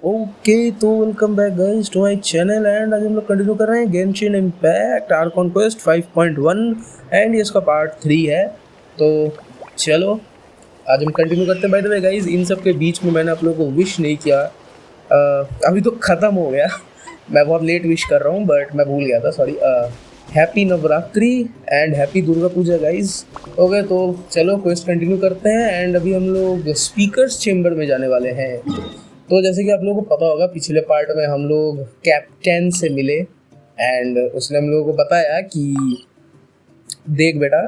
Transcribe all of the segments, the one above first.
Okay तो welcome back guys to my channel and आज हम लोग कंटिन्यू कर रहे हैं Genshin Impact Archon Quest 5.1 and ये इसका पार्ट 3 है। तो चलो आज हम कंटिन्यू करते हैं। By the way guys in सब के बीच में मैंने आप लोगों को विश नहीं किया। अभी तो ख़त्म हो गया मैं बहुत लेट विश कर रहा हूँ बट मैं भूल गया था, sorry. Happy Navratri and happy Durga Puja guys. Okay तो चलो क्वेस्ट कंटिन्यू करते हैं एंड अभी हम लोग स्पीकर्स चेम्बर में जाने वाले हैं। तो जैसे कि आप लोगों को पता होगा पिछले पार्ट में हम लोग कैप्टन से मिले एंड उसने हम लोगों को बताया कि देख बेटा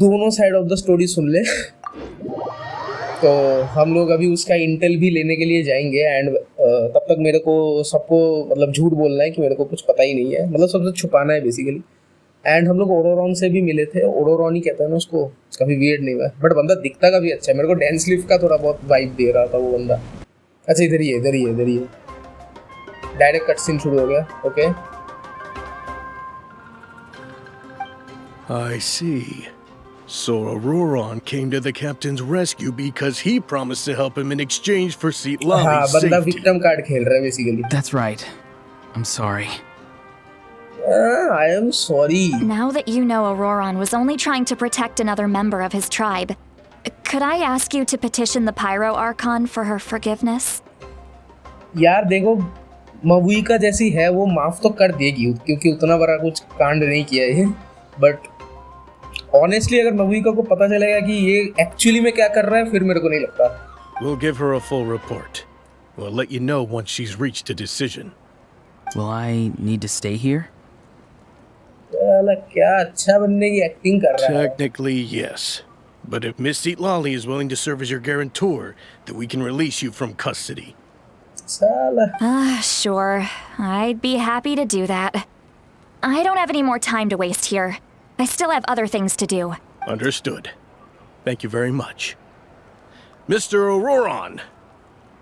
दोनों साइड ऑफ द स्टोरी सुन ले। तो हम लोग अभी उसका इंटेल भी लेने के लिए जाएंगे एंड तब तक मेरे को सबको मतलब झूठ बोलना है कि मेरे को कुछ पता ही नहीं है, मतलब सबसे छुपाना है बेसिकली। एंड हम लोग ओडोरॉन से भी मिले थे, ओडोरॉन ही कहते हैं ना उसको, काफ़ी वियर्ड नहीं हुआ बट बंदा दिखता काफ़ी अच्छा है। मेरे को डैंस लिफ्ट का थोड़ा बहुत वाइब दे रहा था वो बंदा। अच्छा इधर ही है, इधर ही है, इधर ही है। डायरेक्ट कट सीन शुरू हो गया। Okay I see. So Auroron came to the captain's rescue because he promised to help him in exchange for Seat हाँ Lali's बंदा safety. विक्टिम कार्ड खेल रहा है basically. That's right. I'm sorry. I am sorry. Now that you know Auroron was only trying to protect another member of his tribe, could I ask you to petition the Pyro Archon for her forgiveness? यार देखो मवुइका जैसी है वो माफ तो कर देगी क्योंकि उतना बड़ा कुछ कांड नहीं किया है, बट ऑनेस्टली अगर मवुइका को पता चलेगा कि ये एक्चुअली में क्या कर रहा है फिर मेरे को नहीं लगता। We'll give her a full report. We'll let you know once she's reached a decision. Will I need to stay here? साला क्या अच्छा बनने की एक्टिंग कर रहा है। Technically, yes. But if Miss Seat Lali is willing to serve as your guarantor, then we can release you from custody. साला Sure. I'd be happy to do that. I don't have any more time to waste here. I still have other things to do. Understood. Thank you very much. Mr. Auroron,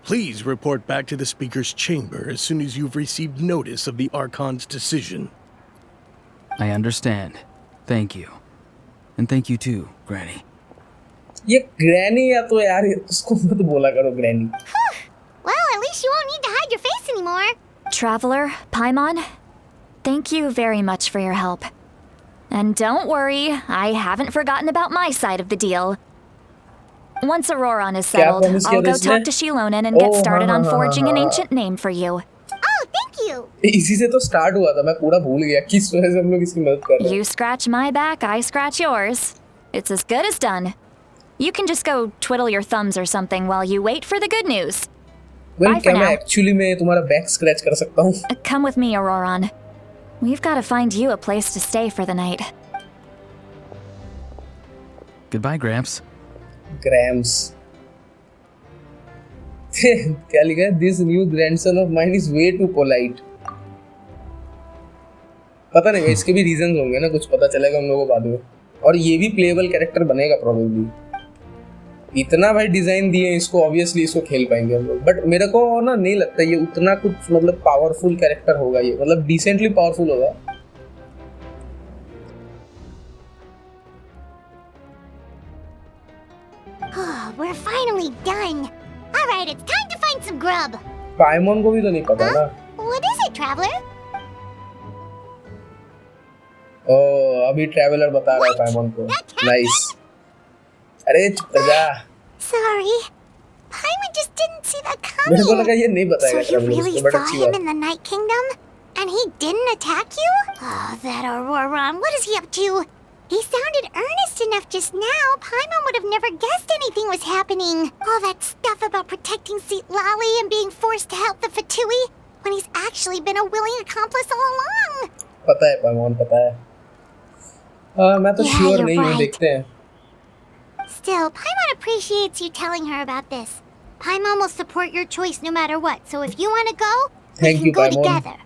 please report back to the Speaker's chamber as soon as you've received notice of the Archon's decision. I understand. Thank you. And thank you too, Granny. ये granny या तो यार उसको मत बोला करो granny. Well, at least you won't need to hide your face anymore. Traveler, Paimon, thank you very much for your help. And don't worry, I haven't forgotten about my side of the deal. Once Auroron is settled, I'll go talk to Shilonen and get started on forging an ancient name for you. Oh, thank you. इसी से तो start हुआ था, मैं पूरा भूल गया किस वजह से हम लोग इसकी मदद कर रहे हैं। You scratch my back, I scratch yours. It's as good as done. You can just go twiddle your thumbs or something while you wait for the good news. Well, Bye क्या for मैं now. Actually में तुम्हारा back scratch कर सकता हूँ? Come with me, Auroron. We've got to find you a place to stay for the night. Goodbye, Gramps. Grams क्या लिखा है? This new grandson of mine is way too polite. पता नहीं इसके भी रीजंस होंगे ना, कुछ पता चलेगा हम लोगों को बाद में। और ये भी प्लेएबल कैरेक्टर बनेगा प्रोबेबली। इतना भाई डिजाइन दिए इसको, ऑब्वियसली इसको खेल पाएंगे हम लोग, बट मेरे को ना नहीं लगता ये उतना कुछ मतलब पावरफुल कैरेक्टर होगा। ये मतलब डिसेंटली पावरफुल होगा। Oh, we're finally done. All right, it's time to find some grub. पाइमॉन को भी तो नहीं पता ना। What is it, traveler? ओ अभी ट्रैवलर बता रहा है पाइमॉन को। नाइस। अरे चुप कर जा। Sorry. Paimon just didn't see that मेरे को coming. लगा ये नहीं बताएगा So you ट्रैवलर really को, बट saw अच्छी him बात। in the Night Kingdom? And he didn't attack you? Oh, that Auroron. What is he up to? He sounded earnest enough just now. Paimon would have never guessed anything was happening. All that stuff about protecting Seat Lali and being forced to help the Fatui when he's actually been a willing accomplice all along. पता है पाइमॉन, पता है। मैं तो Yeah, sure you're नहीं हूँ, right. देखते हैं। Still, Paimon appreciates you telling her about this. Paimon will support your choice no matter what. So if you want to go, Thank we can you, go Paimon. together.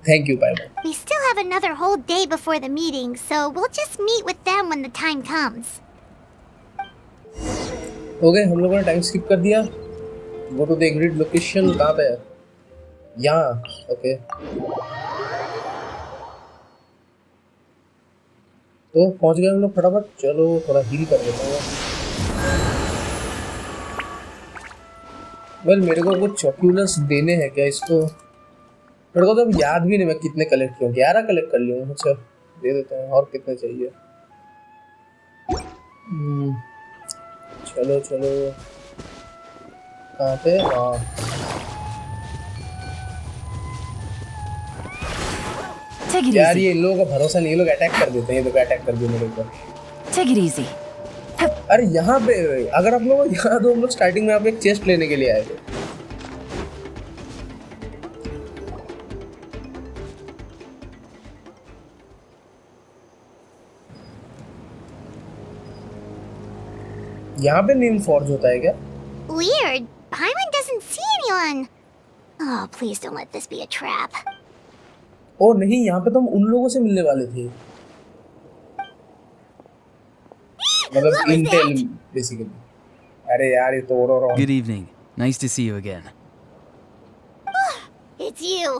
Thank you Paimon. We still have another whole day before the meeting, so we'll just meet with them when the time comes. Okay हम लोगों ने time skip कर दिया। Go to the agreed location. कहाँ पे है? यहाँ। Okay तो पहुँच गए हम लोग फटाफट। चलो थोड़ा हील कर देता हूँ। वेल मेरे को कुछ चॉक्यूलस देने हैं क्या इसको? मेरे को तो अब याद भी नहीं मैं कितने कलेक्ट किया, 11 कलेक्ट कर लिया। अच्छा दे देते हैं, और कितने चाहिए? चलो चलो, कहाँ पे? हाँ Take it यार easy. ये इन लोगों का भरोसा नहीं, ये लोग अटैक कर देते हैं। ये लोग अटैक कर दिए मेरे ऊपर। Take it easy. अरे यहाँ पे अगर आप लोग यहाँ तो हम लोग स्टार्टिंग में आप एक चेस्ट लेने के लिए आए थे। यहाँ पे नीम फॉर्ज होता है क्या? Weird. Paimon doesn't see anyone. Oh, please don't let this be a trap. ओ नहीं, यहाँ पे तो हम उन लोगों से मिलने वाले थे, मतलब इंटेल बेसिकली। अरे यार ये तो और Good evening. Nice to see you again. It's you.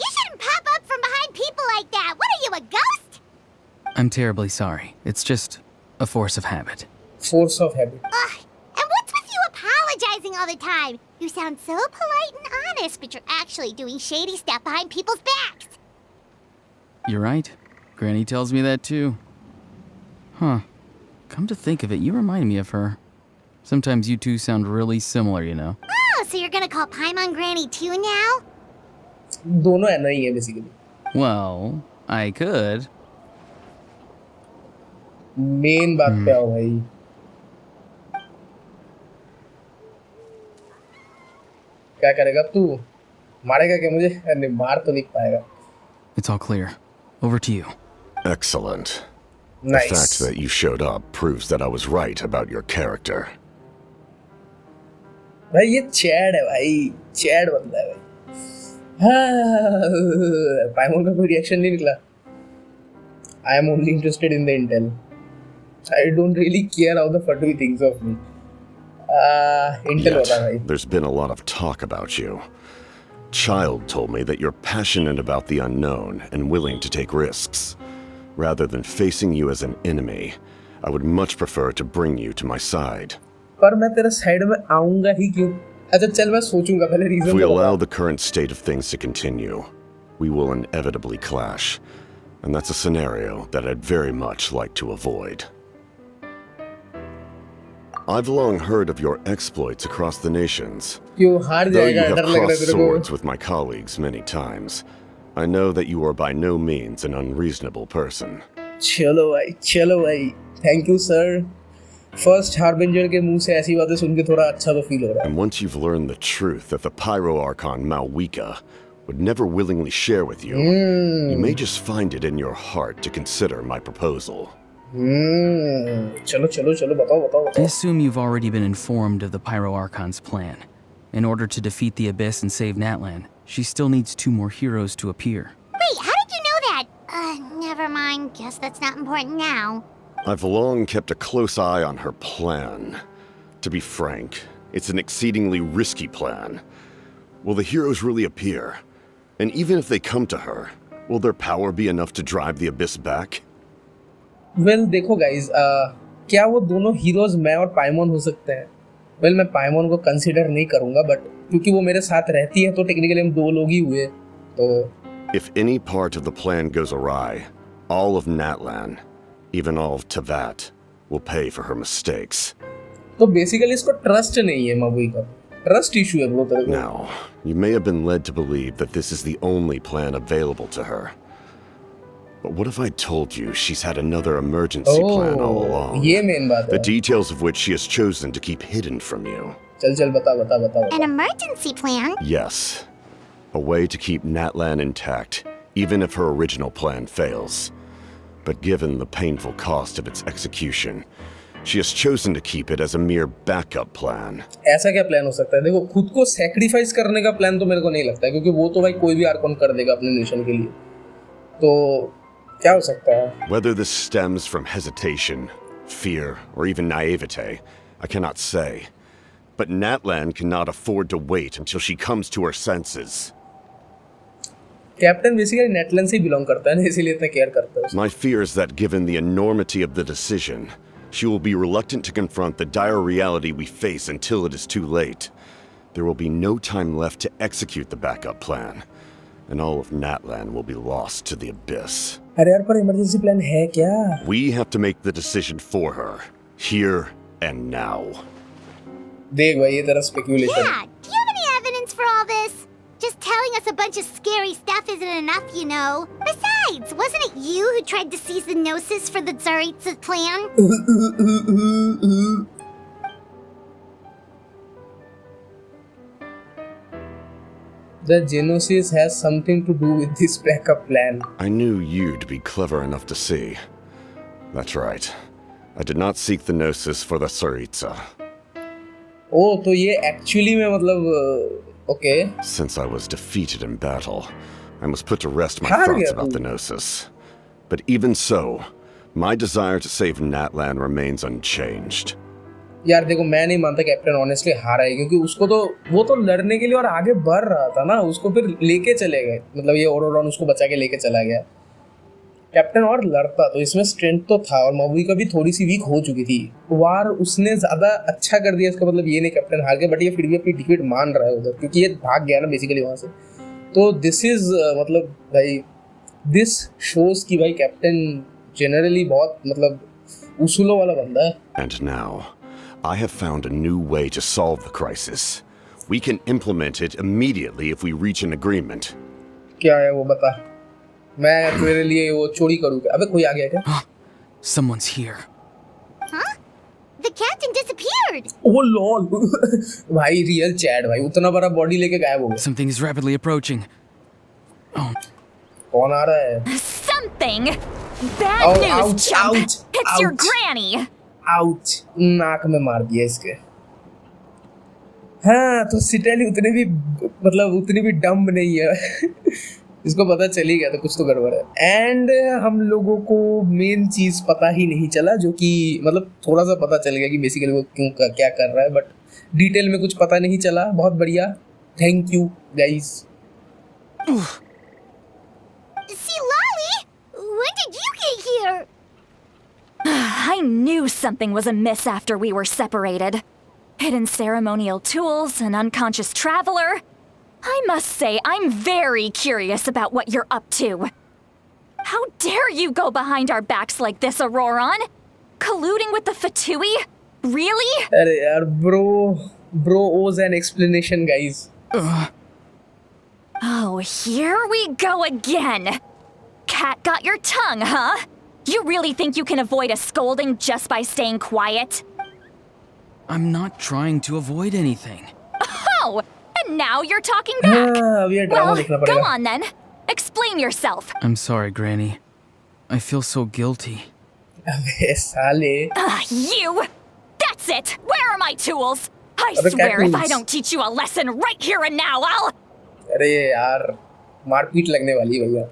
You shouldn't pop up from behind people like that. What are you, a ghost? I'm terribly sorry. It's just a force of habit. Force of habit. Ugh. And what's with you apologizing all the time? You sound so polite and honest, but you're actually doing shady stuff behind people's backs. You're right. Granny tells me that too. Huh. Come to think of it, you remind me of her. Sometimes you two sound really similar, you know. Oh, so you're gonna call Paimon Granny too now? दोनों है नहीं है basically. Well, I could. Main बात पे आओ भाई। क्या करेगा तू? मारेगा क्या मुझे? नहीं मार तो नहीं पाएगा। It's all clear. Over to you. Excellent. The Nice. fact that you showed up proves that I was right about your character. भाई ये चैड है भाई, चैड बंदा है भाई। हाँ, पाइमोन का कोई रिएक्शन नहीं निकला। I am only interested in the intel. I don't really care how the fuck he thinks of me. Intel होता है भाई। Yet, there's been a lot of talk about you. Child told me that you're passionate about the unknown and willing to take risks. Rather than facing you as an enemy, I would much prefer to bring you to my side. पर मैं तेरे side में आऊंगा ही क्यों? अच्छा चल मैं सोचूंगा पहले If region. we allow the current state of things to continue, we will inevitably clash. And that's a scenario that I'd very much like to avoid. I've long heard of your exploits across the nations. क्यों हार Though you जाएगा? have डर लग रहा है crossed तेरे को? swords with my colleagues many times, I know that you are by no means an unreasonable person. चलो भाई thank you sir. First harbinger के मुंह से ऐसी बातें सुन के थोड़ा अच्छा तो फील हो रहा है। And once you've learned the truth that the Pyro Archon Malwika would never willingly share with you, you may just find it in your heart to consider my proposal. चलो चलो चलो बताओ I assume you've already been informed of the Pyro Archon's plan. In order to defeat the Abyss and save Natlan, she still needs 2 more heroes to appear. Wait, how did you know that? Never mind. Guess that's not important now. I've long kept a close eye on her plan. To be frank, it's an exceedingly risky plan. Will the heroes really appear? And even if they come to her, will their power be enough to drive the Abyss back? Well देखो guys, क्या वो दोनों heroes मैं और पाइमोन हो सकते हैं? Well मैं पाइमोन को कंसीडर नहीं करूंगा, बट क्योंकि वो मेरे साथ रहती है तो टेक्निकली हम 2 लोग ही हुए। तो If any part of the plan goes awry, all of Natlan, even all of Tavat, will pay for her mistakes. तो बेसिकली इसको ट्रस्ट नहीं है मबुई का, ट्रस्ट इशू है ब्रो तेरे को। Now, you may have been led to believe that this is the only plan available to her. But what if I told you she's had another emergency plan all along? ये main बात The है। details of which she has chosen to keep hidden from you. चल बता। An emergency plan? Yes. A way to keep Natlan intact, even if her original plan fails. But given the painful cost of its execution, she has chosen to keep it as a mere backup plan. ऐसा क्या plan हो सकता है? देखो खुद को sacrifice करने का प्लान तो मेरे को नहीं लगता है, क्योंकि वो तो भाई कोई भी आर्कॉन कर देगा अपने नेशन के लिए। तो क्या हो सकता है? Whether this stems from hesitation, fear, or even naivete, I cannot say. But Natlan cannot afford to wait until she comes to her senses. Captain basically नेटलन से बिलोंग करता है ना, इसीलिए इतना केयर करता है। My fear is that given the enormity of the decision, she will be reluctant to confront the dire reality we face until it is too late. there will be no time left to execute the backup plan, and all of Natlan will be lost to the abyss. अरे यार पर emergency plan है क्या? We have to make the decision for her, here and now. देख भाई ये तेरा speculation. Yeah, do you have any evidence for all this? Just telling us a bunch of scary stuff isn't enough, you know. Besides, wasn't it you who tried to seize the Gnosis for the Tsaritsa plan? The Geonosis has something to do with this backup plan. I knew you'd be clever enough to see. That's right. I did not seek the Gnosis for the Tsaritsa. Oh, तो ये actually में मतलब okay. Since I was defeated in battle, I must put to rest my हार thoughts गया about तू। the Gnosis. But even so, my desire to save Natlan remains unchanged. यार देखो मैं नहीं मानता कैप्टन ऑनेस्टली हारा है क्योंकि उसको तो वो तो लड़ने के लिए और आगे बढ़ रहा था ना, उसको फिर लेके चले गए, मतलब ये ओरोरॉन उसको बचा के लेके चला गया। कैप्टन और लड़ता तो इसमें स्ट्रेंथ तो था और मबुइका भी थोड़ी सी वीक हो चुकी थी। वार उसने ज्यादा अच्छा कर दिया, इसका मतलब ये नहीं कैप्टन हार गया, बट ये फिर भी अपनी डिफीट मान रहा है उधर क्योंकि ये भाग गया ना बेसिकली वहां से। तो दिस इज मतलब भाई दिस शोज कि भाई कैप्टन जनरली बहुत मतलब उसूलों वाला बंदा है। And now, I have found a new way to solve the crisis. We can implement it immediately if we reach an agreement. क्या है वो बता, मैं तेरे लिए वो चोरी करूँगा। अबे कोई आ गया क्या? Someone's here. Huh? The captain disappeared! Oh lol भाई रियल चैट भाई, उतना बड़ा बॉडी लेके गायब हो गया। Something is rapidly approaching. Oh, कौन आ रहा है? Something! Bad Oh, news, ouch, chump! ouch, It's your ouch. granny! Ouch, नाक में मार दिया इसके। हाँ तो सिटेली उतने भी मतलब उतनी भी डम्ब नहीं है इसको पता चल ही गया था कुछ तो गड़बड़ है। एंड हम लोगों को मेन चीज पता ही नहीं चला, जो कि मतलब थोड़ा सा पता चल गया कि बेसिकली वो क्यों क्या कर रहा है, बट डिटेल में कुछ पता नहीं चला। बहुत बढ़िया, thank you guys. See, Lolly, when did you get here? I knew something was amiss after we were separated. Hidden ceremonial tools, an unconscious traveler. I must say, I'm very curious about what you're up to. How dare you go behind our backs like this, Auroron? Colluding with the Fatui? Really? अरे यार bro owes an explanation guys. Oh, here we go again. Cat got your tongue, huh? You really think you can avoid a scolding just by staying quiet? I'm not trying to avoid anything. Oh, and now you're talking back. अभी ये drama Well, देखना go पड़ेगा। on then. Explain yourself. I'm sorry, Granny. I feel so guilty. अबे साले। You! That's it! Where are my tools? I Other cat swear if I tools. don't teach you a lesson right here and now, I'll... अरे यार मारपीट लगने वाली है भैया।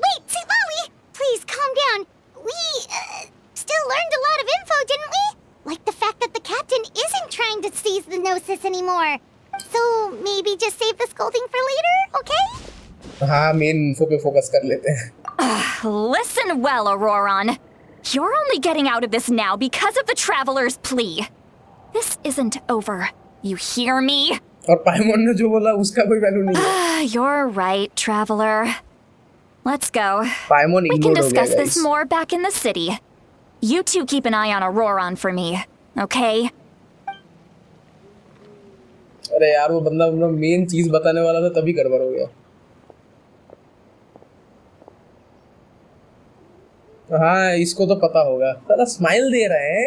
Wait, see, Lolly! Please, calm down. We, still learned a lot of info, didn't we? Like the fact that the captain isn't trying to seize the Gnosis anymore. So, maybe just save the scolding for later, okay? हाँ main info पे focus कर लेते हैं। Listen well, Auroron. You're only getting out of this now because of the Traveler's plea. This isn't over. You hear me? और पाइमोन ने जो बोला उसका कोई वैल्यू नहीं है। You're right, Traveler. Let's go. पाइमोन We can ignore हो गया discuss this guys. more back in the city. You two keep an eye on Auroron for me, okay? अरे यार वो बंदा अपना मेन चीज बताने वाला था तभी गड़बड़ हो गया। हाँ इसको तो पता होगा। साला स्माइल दे रहे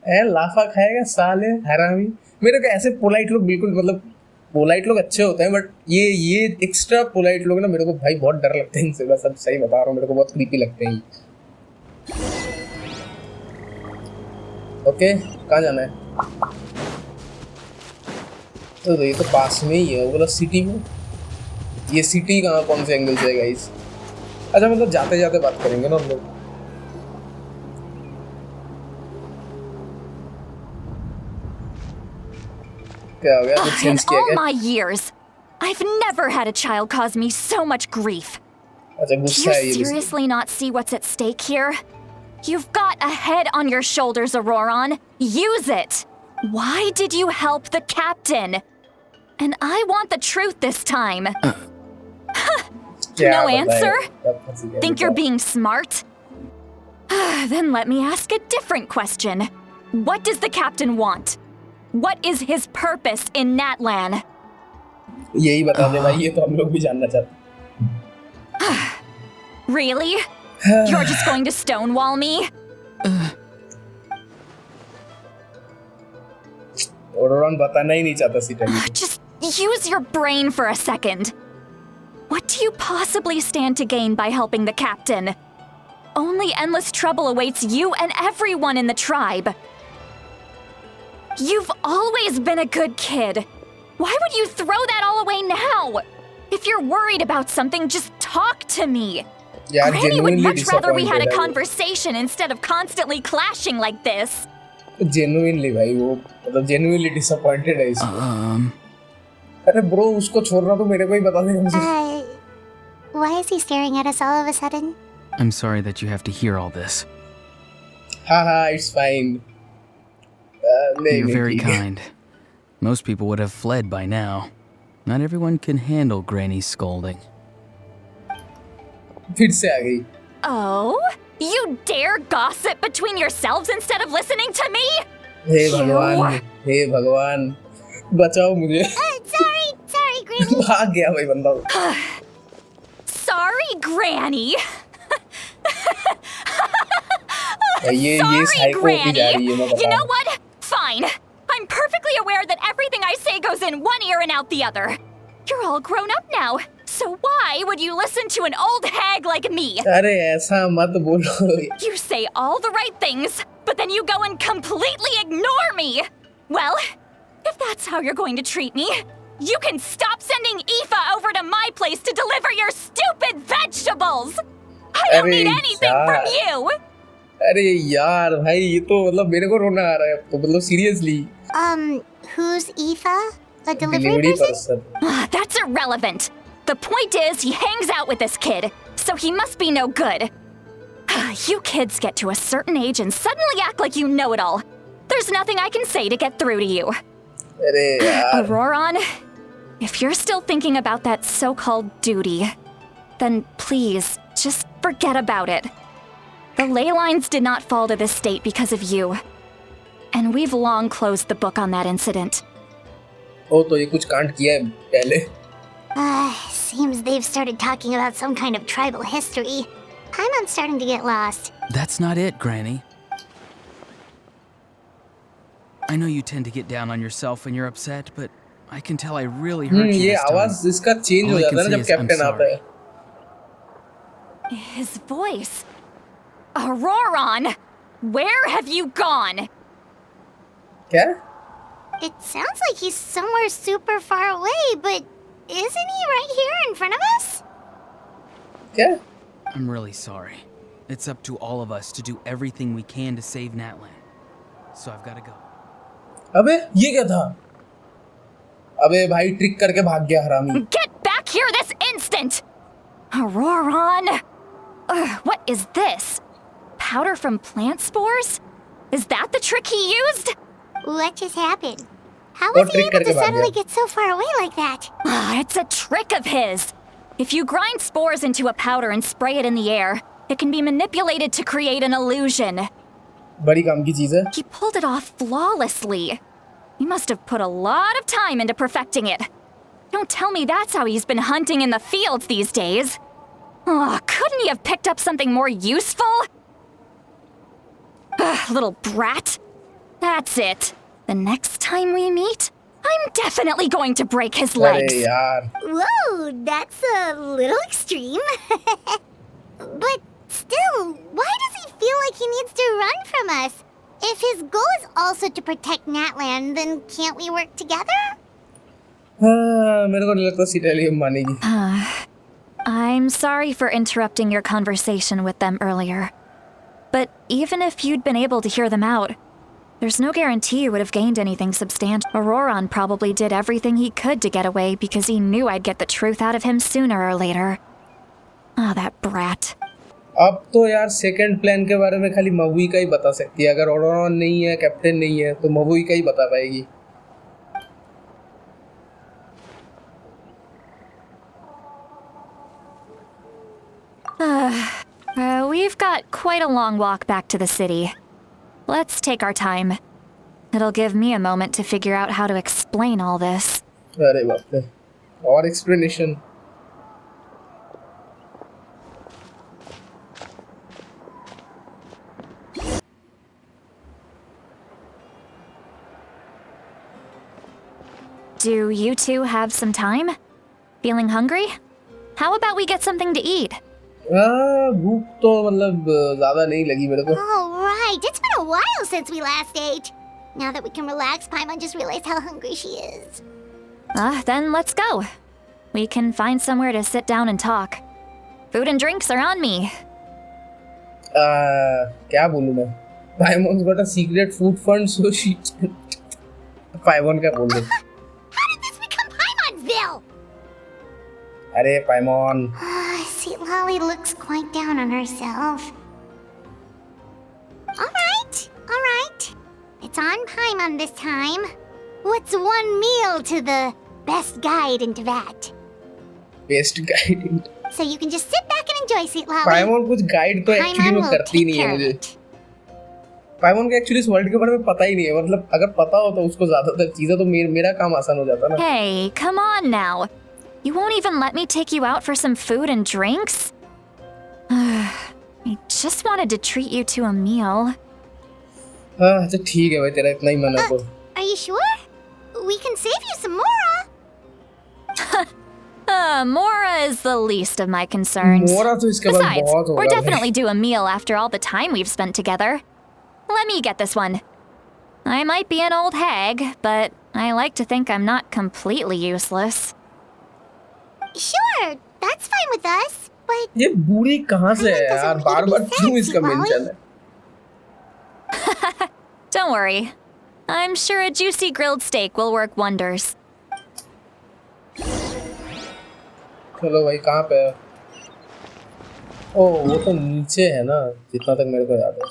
हैं, लाफा खाएगा साले हरामी। मेरे को ऐसे पोलाइट लोग बिल्कुल मतलब पोलाइट लोग अच्छे होते हैं, बट ये एक्स्ट्रा पोलाइट लोग ना मेरे को भाई बहुत डर लगते हैं इनसे। मैं सब सही बता रहा हूँ, मेरे को बहुत क्रीपी लगते हैं। ओके कहाँ जाना है? तो ये तो पास में ही है, वो बोला सिटी में। ये सिटी कहाँ कौन से एंगल से है गाइस? अच्छा मतलब जाते जाते बात करेंगे ना हम लोग। क्या हो गया? कुछ In सेंस किया all क्या? my years, I've never had a child cause me so much grief. अच्छा Do गुस्सा you है ये भी। seriously not see what's at stake here? You've got a head on your shoulders, Auroron. Use it! Why did you help the captain? And I want the truth this time. क्या No बताएं? answer? तब फंसी गया Think you're बेचारा। being smart? Then let me ask a different question. What does the captain want? What is his purpose in Natlan? यही बता दे भाई, ये तो हम लोग भी जानना चाहते Really? You're just going to stonewall me? ओरोरॉन बताना ही नहीं चाहता सीटेली। Just use your brain for a second. What do you possibly stand to gain by helping the captain? Only endless trouble awaits you and everyone in the tribe. You've always been a good kid. Why would you throw that all away now? If you're worried about something, just talk to me. यार Granny would genuinely much rather we had a disappointed है वो। conversation instead of constantly clashing like this. Genuinely भाई वो मतलब genuinely disappointed है इसमें। अरे bro उसको छोड़ना तो मेरे को ही बता दे मुझे। Why is he staring at us all of a sudden? I'm sorry that you have to hear all this. हाँ हाँ it's fine. नहीं You're नहीं very ठीक है। kind. Most people would have fled by now. Not everyone can handle Granny's scolding. फिर से आ गई। Oh? You dare gossip between yourselves instead of listening to me? हे भगवान, हे भगवान, बचाओ मुझे। Sorry, Granny. भाग गया भाई बंदा। Sorry, Granny. ये Sorry, साइको होती जा रही है मैं Granny. You बता know what? Fine. I'm perfectly aware that everything I say goes in one ear and out the other. You're all grown up now, so why would you listen to an old hag like me? अरे ऐसा मत बोलो। You say all the right things, but then you go and completely ignore me. Well, if that's how you're going to treat me, you can stop sending Aoife over to my place to deliver your stupid vegetables. I don't need anything from you. अरे यार भाई ये तो मतलब मेरे को रोना आ रहा है अब तो मतलब seriously. Who's Aoife? A delivery person? That's irrelevant. The point is, he hangs out with this kid, so he must be no good. You kids get to a certain age and suddenly act like you know it all. There's nothing I can say to get through to you. अरे यार। Auroron, if you're still thinking about that so-called duty, then please, just forget about it. The ley lines did not fall to this state because of you. And we've long closed the book on that incident. ओ तो ये कुछ कांड किया है पहले। Seems they've started talking about some kind of tribal history. I'm starting to get lost. That's not it, Granny. I know you tend to get down on yourself when you're upset, but I can tell I really hurt you ये this time. आवाज इसका change All हो I जाता can है ना say जब is I'm captain आता है। His voice. Auroron, where have you gone? क्या? It sounds like he's somewhere super far away, but isn't he right here in front of us? क्या? I'm really sorry. It's up to all of us to do everything we can to save Natlan. So I've got to go. अबे ये क्या था? अबे भाई trick करके भाग गया हरामी। Get back here this instant! Auroron! What is this? Powder from plant spores? Is that the trick he used? What just happened? How What was he trick able to करके भाग suddenly गया? get so far away like that? It's a trick of his. If you grind spores into a powder and spray it in the air, it can be manipulated to create an illusion. बड़ी काम की चीज है। He pulled it off flawlessly. He must have put a lot of time into perfecting it. Don't tell me that's how he's been hunting in the fields these days. Oh, couldn't he have picked up something more useful? Little brat. That's it. The next time we meet, I'm definitely going to break his अरे legs. यार। Whoa, that's a little extreme. But still, why does he feel like he needs to run from us? If his goal is also to protect Natlan, then can't we work together? हाँ मेरे को नहीं लगता सीटेली मानेगी। I'm sorry for interrupting your conversation with them earlier. But even if you'd been able to hear them out, there's no guarantee you would have gained anything substantial. Auroron probably did everything he could to get away because he knew I'd get the truth out of him sooner or later. Ah, that brat. अब तो यार second plan के बारे में खाली महुई का ही बता सकती है। अगर ओरोरॉन नहीं है, कैप्टन नहीं है, तो महुई का ही बता पाएगी। We've got quite a long walk back to the city. Let's take our time. It'll give me a moment to figure out how to explain all this. अरे बाप रे, और explanation. Do you two have some time? Feeling hungry? How about we get something to eat? भूख तो मतलब ज़्यादा नहीं लगी मेरे को. All right, it's been a while since we last ate. Now that we can relax, Paimon just realized how hungry she is. Then let's go. We can find somewhere to sit down and talk. Food and drinks are on me. क्या बोलूँ मैं? Paimon's got a secret food fund, so she. Paimon क्या बोल रही? How did this become Paimonville? अरे Paimon. See, Lolly looks quite down on herself. All right. It's on Paimon this time. What's one meal to the best guide into that? Best guide. So you can just sit back and enjoy, sweet Lolly. Paimon कुछ guide तो actually Paimon में will करती take नहीं है care of मुझे. it. Paimon को actually इस world के बारे में पता ही नहीं है. मतलब अगर पता हो तो उसको ज़्यादातर चीज़ें तो मेरा काम आसान हो जाता ना. Hey, come on now. You won't even let me take you out for some food and drinks? I just wanted to treat you to a meal. अच्छा ठीक है भाई, तेरा इतना ही मन है तो. Are you sure? We can save you some Mora. Mora is the least of my concerns. मोरा तो इसके बाद Besides, बहुत होगा we're भाई. definitely due a meal after all the time we've spent together. Let me get this one. I might be an old hag, but I like to think I'm not completely useless. Sure, that's fine with us. But ये बूढ़ी कहाँ से है यार? doesn't bar need to bar be क्यों sad, इसका sweet mention है? Don't worry. I'm sure a juicy grilled steak will work wonders. चलो भाई, कहाँ पे है? ओह, वो तो नीचे है ना, जितना तक मेरे को याद है.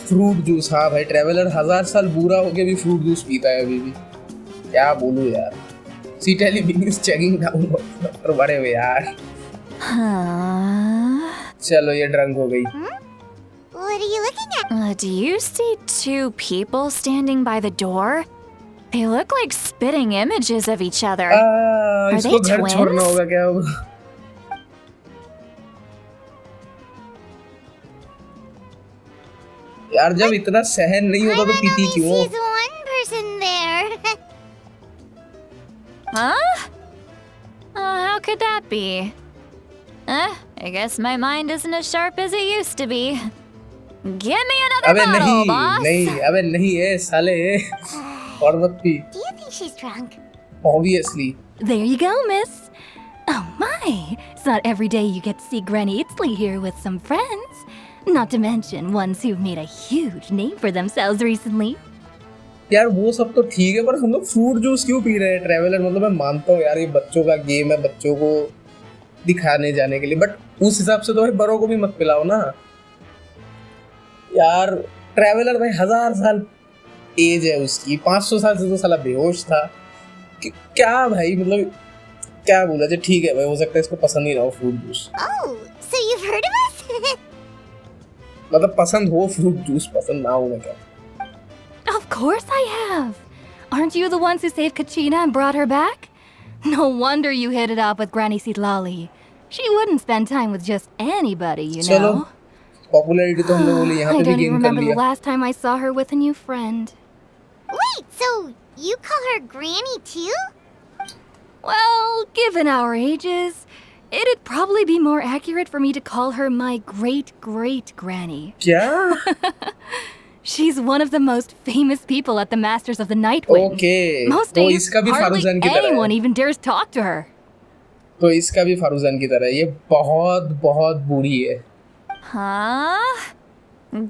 फ्रूट जूस, हाँ भाई, ट्रैवलर 1000 साल बूढ़ा होके भी फ्रूट जूस पीता है अभी भी. क्या बोलूं यार. See television is checking down doctor बड़े हुए यार. चलो ये ड्रंक हो गई. what are you looking at? Do you see two people standing by the door? They look like spitting images of each other. इसको they घर छोड़ना twins? होगा क्या होगा? यार जब इतना सहन नहीं होता तो Paimon पीती only क्यों? sees one person there. Huh? How could that be? I guess my mind isn't as sharp as it used to be. Give me another अबे bottle, नहीं boss. नहीं अबे नहीं है साले. और मत P. Do you think she's drunk? Obviously. There you go, miss. Oh my, it's not every day you get to see Granny Itzley here with some friends. Not to mention ones who've made a huge name for themselves recently. यार वो सब तो ठीक है, पर हम लोग fruit juice क्यों पी रहे हैं ट्रैवलर? मतलब मैं मानता हूँ यार, ये बच्चों का गेम है, बच्चों को दिखाने जाने के लिए, बट उस हिसाब से तो भाई बड़ों को भी मत पिलाओ ना यार. ट्रैवलर भाई 1000 साल एज है उसकी, 500 साल से तो साला बेहोश था. क्या भाई, मतलब क्या बोला जाए. ठीक है भाई, हो सकता है इसको पसंद ही ना हो fruit juice. Oh, so you've heard of us? मतलब पसंद हो फ्रूट जूस, पसंद ना हो ना क्या. Of course I have. Aren't you the ones who saved Kachina and brought her back? No wonder you hit it off with Granny Sitlali. She wouldn't spend time with just anybody, you चलो, know. Popularity तो हम लोगों ने यहाँ I पे भी don't even gain कर remember the लिया. last time I saw her with a new friend. Wait, so you call her Granny too? Well, given our ages, it'd probably be more accurate for me to call her my great-great-granny. क्या? She's one of the most famous people at the Masters of the Nightwind. Okay, Most तो days, इसका भी hardly फारूजान की तरह है. anyone even dares talk to her. तो इसका भी फारूजान की तरह है. ये बहुत बहुत बुरी है. Huh?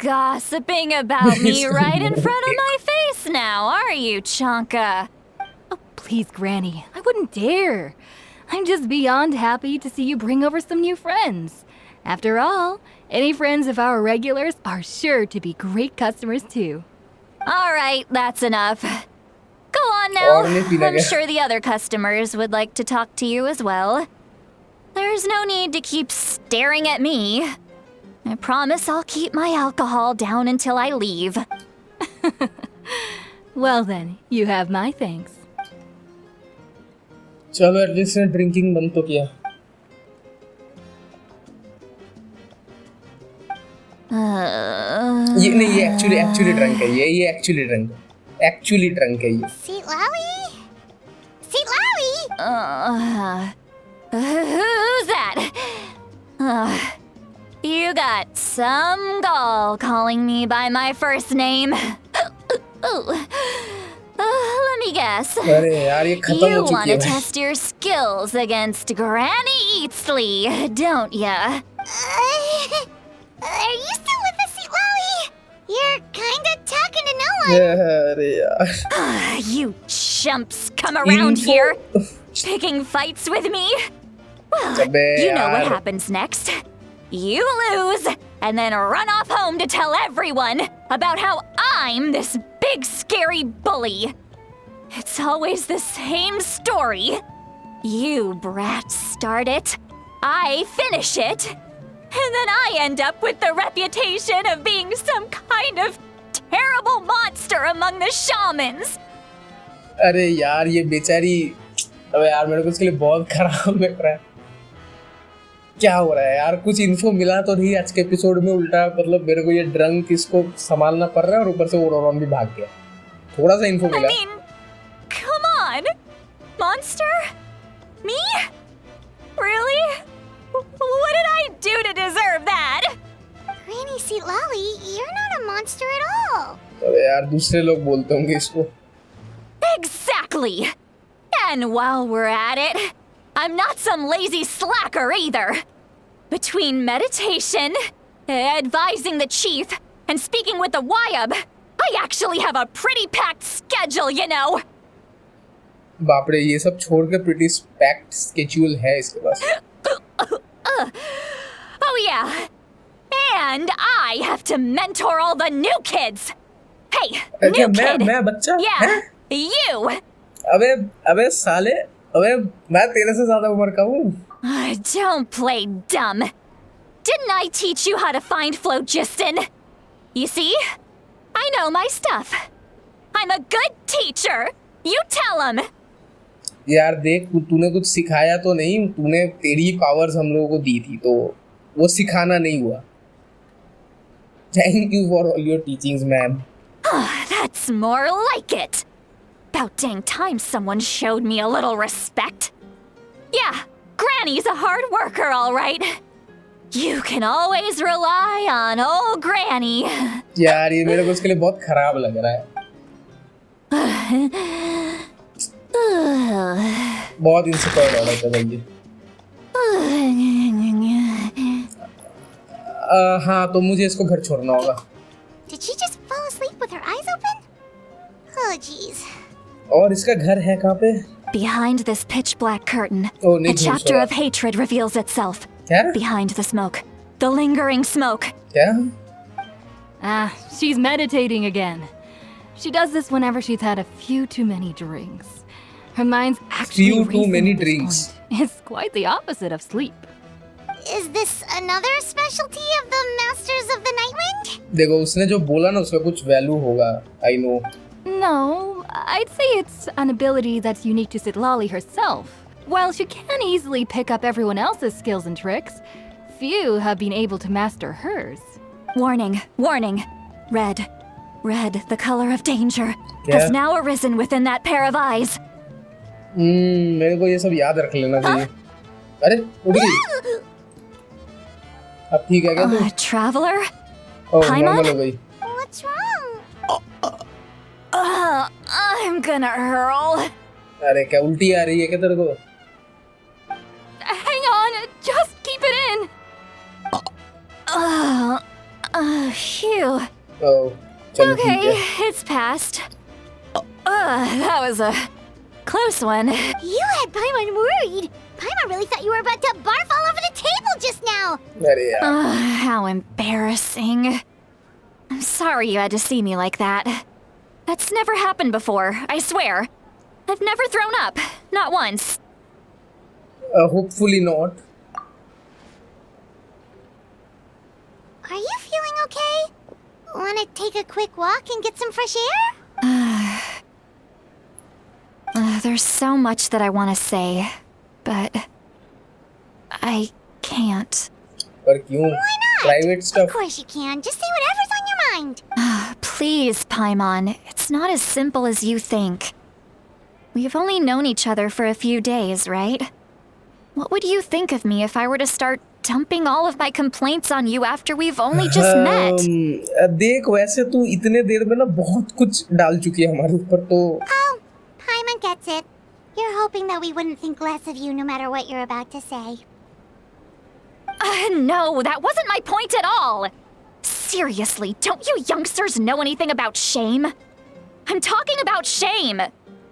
Gossiping about me right in front of my face now, are you, Chonka? Oh, please, Granny, I wouldn't dare. I'm just beyond happy to see you bring over some new friends. After all, any friends of our regulars are sure to be great customers too. All right, that's enough. Go on now. और नहीं पीना I'm क्या? sure the other customers would like to talk to you as well. There's no need to keep staring at me. I promise I'll keep my alcohol down until I leave. Well then, you have my thanks. चलो at least ने drinking बंद तो किया. ये नहीं, ये actually drunk है. ये एक्चुअली ड्रंक है ये. Seat Lally? Seat Lally? Who's that? You got some gall calling me by my first name. Let me guess. अरे यार ये खत्म You हो चुकी want to है. test your skills against Granny Eatsley, don't ya? Are you still with us, Seat Lally? You're kinda talking to no one. अरे यार. You chumps come around Info- here picking fights with me? Well, अबे you know what यार. happens next. You lose, and then run off home to tell everyone about how I'm this big scary bully. It's always the same story. You brats start it, I finish it, and then I end up with the reputation of being some kind of terrible monster among the shamans. अरे यार ये बेचारी. अबे यार मेरे को इसके लिए बहुत खराब लग रहा है. क्या हो रहा है यार? कुछ इन्फो मिला तो नहीं आज के एपिसोड में. उल्टा मतलब मेरे को ये ड्रंक इसको संभालना पड़ रहा है और ऊपर से ओरोरॉन भी भाग गया. थोड़ा सा इन्फो I मिला. mean, come on! Monster? Me? Really? What did I do to deserve that? Granny Seat Lally, you're not a monster at all. अबे यार दूसरे लोग बोलते होंगे इसको. Exactly! And while we're at it, I'm not some lazy slacker either. Between meditation, advising the chief, and speaking with the Wyab, I actually have a pretty packed schedule, you know. बाप रे ये सब छोड़ के pretty packed schedule है इसके पास. Oh yeah. And I have to mentor all the new kids. Hey, क्या new kid. मैं बच्चा? Yeah, हैं? you. अबे साले. अबे मैं तेरे से ज्यादा उम्र का हूँ. Don't play dumb. Didn't I teach you how to find phlogiston? You see? I know my stuff. I'm a good teacher. You tell him. यार देख तूने कुछ सिखाया तो नहीं. तूने तेरी पावर्स हम लोगों को दी थी तो वो सिखाना नहीं हुआ. Thank you for all your teachings, ma'am. That's more like it. About dang time someone showed me a little respect. Yeah, Granny's a hard worker, all right. You can always rely on old Granny. यार ये मेरे को उसके लिए बहुत खराब लग रहा है. बहुत इंसिक्योर हो रहा है भाई ये. हाँ तो मुझे इसको घर छोड़ना होगा. Did she just fall asleep with her eyes open? Oh, jeez. और इसका घर है कहाँ पे? Behind this pitch black curtain, Oh, a नहीं chapter घुस of hatred reveals itself. क्या? Behind the smoke, the lingering smoke. क्या? Ah, she's meditating again. She does this whenever she's had a few too many drinks. Her mind's actually Few too racing many at this drinks. point. It's quite the opposite of sleep. Is this another specialty of the Masters of the Nightwind? देखो उसने जो बोला ना उसका कुछ value होगा. I know. No, I'd say it's an ability that's unique to Sitlali herself. While she can easily pick up everyone else's skills and tricks, few have been able to master hers. Warning, warning. Red, the color of danger, क्या? has now arisen within that pair of eyes. मेरे को ये सब याद रख लेना चाहिए. अरे उठ गई. अब ठीक है क्या तू? Traveler? ओह Paimon? नॉर्मल हो गई. What's wrong? I'm gonna hurl. अरे क्या उल्टी आ रही है क्या तेरे को? Hang on, just keep it in. Phew. ओह चलो ठीक Okay, है. it's passed. That was a close one. You had Paimon worried. Paimon really thought you were about to barf all over the table just now. अरे यार. How embarrassing. I'm sorry you had to see me like that. That's never happened before, I swear. I've never thrown up. Not once. Hopefully not. Are you feeling okay? Want to take a quick walk and get some fresh air? There's so much that I want to say, but I can't. पर क्यों? Why not? Private Of stuff. course you can. Just say whatever's on your mind. Please, Paimon. It's not as simple as you think. We've only known each other for a few days, right? What would you think of me if I were to start dumping all of my complaints on you after we've only just met? देख वैसे तू इतने देर में ना बहुत कुछ डाल चुकी है हमारे ऊपर तो Oh, Paimon gets it. You're hoping that we wouldn't think less of you no matter what you're about to say. No, that wasn't my point at all. Seriously, don't you youngsters know anything about shame? I'm talking about shame.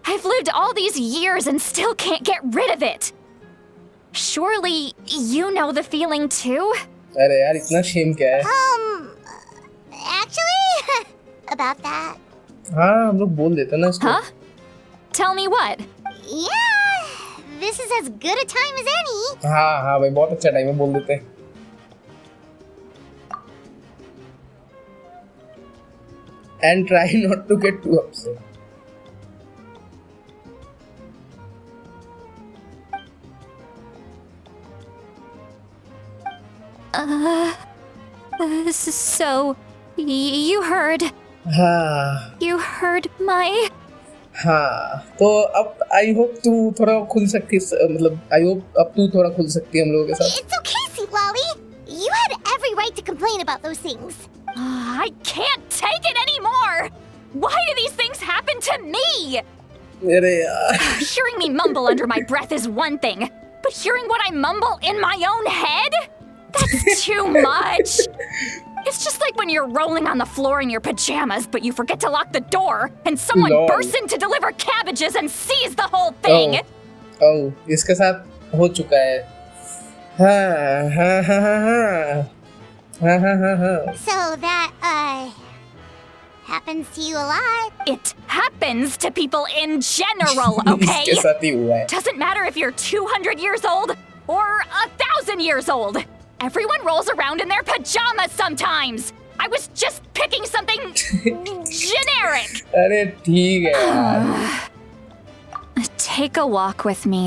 I've lived all these years and still can't get rid of it. Surely, you know the feeling too? अरे यार इतना shame क्या है? Actually, about that. हाँ हम लोग बोल देते हैं ना इसको. Huh? Tell me what? Yeah, this is as good a time as any. हाँ हाँ भाई बहुत अच्छा टाइम है बोल देते हैं. And try not to get too upset. So, you heard. हाँ You heard my. हाँ तो अब आई होप तू थोड़ा खुल सकती मतलब आई होप अब तू थोड़ा खुल सकती है हम लोगों के साथ. It's okay, Lolly. You had every right to complain about those things. I can't take it anymore! Why do these things happen to me? अरे यार. Hearing me mumble under my breath is one thing, but hearing what I mumble in my own head? That's too much! It's just like when you're rolling on the floor in your pajamas, but you forget to lock the door, and someone Lol. bursts in to deliver cabbages and sees the whole thing! Oh, इसके साथ हो चुका है. हाँ हाँ हाँ हाँ हाँ हाँ हाँ हाँ हाँ. So that, happens to you a lot. It happens to people in general, okay? इसके साथ ही हुआ है. Doesn't matter if you're 200 years old or 1,000 years old. Everyone rolls around in their pajamas sometimes. I was just picking something generic. अरे ठीक है यार. Take a walk with me.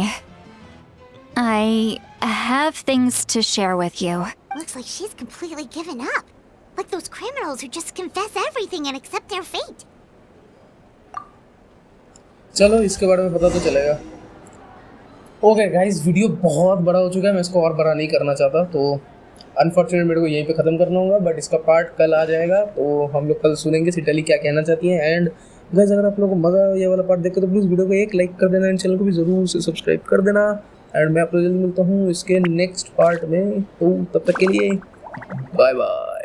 I have things to share with you. Looks like she's completely given up. Like those criminals who just confess everything and accept their fate. चलो इसके बारे में पता तो चलेगा. ओके गाइस वीडियो बहुत बड़ा हो चुका है. मैं इसको और बड़ा नहीं करना चाहता तो अनफॉर्चुनेट मेरे को यहीं पे ख़त्म करना होगा. बट इसका पार्ट कल आ जाएगा तो हम लोग कल सुनेंगे सिटाली क्या कहना चाहती है. एंड गाइस अगर आप लोगों को मज़ा ये वाला पार्ट देखे तो प्लीज़ वीडियो को एक लाइक कर देना एंड चैनल को भी ज़रूर से सब्सक्राइब कर देना. एंड मैं आप लोग जल्दी मिलता हूँ इसके नेक्स्ट पार्ट में. तो तब तक के लिए बाय बाय.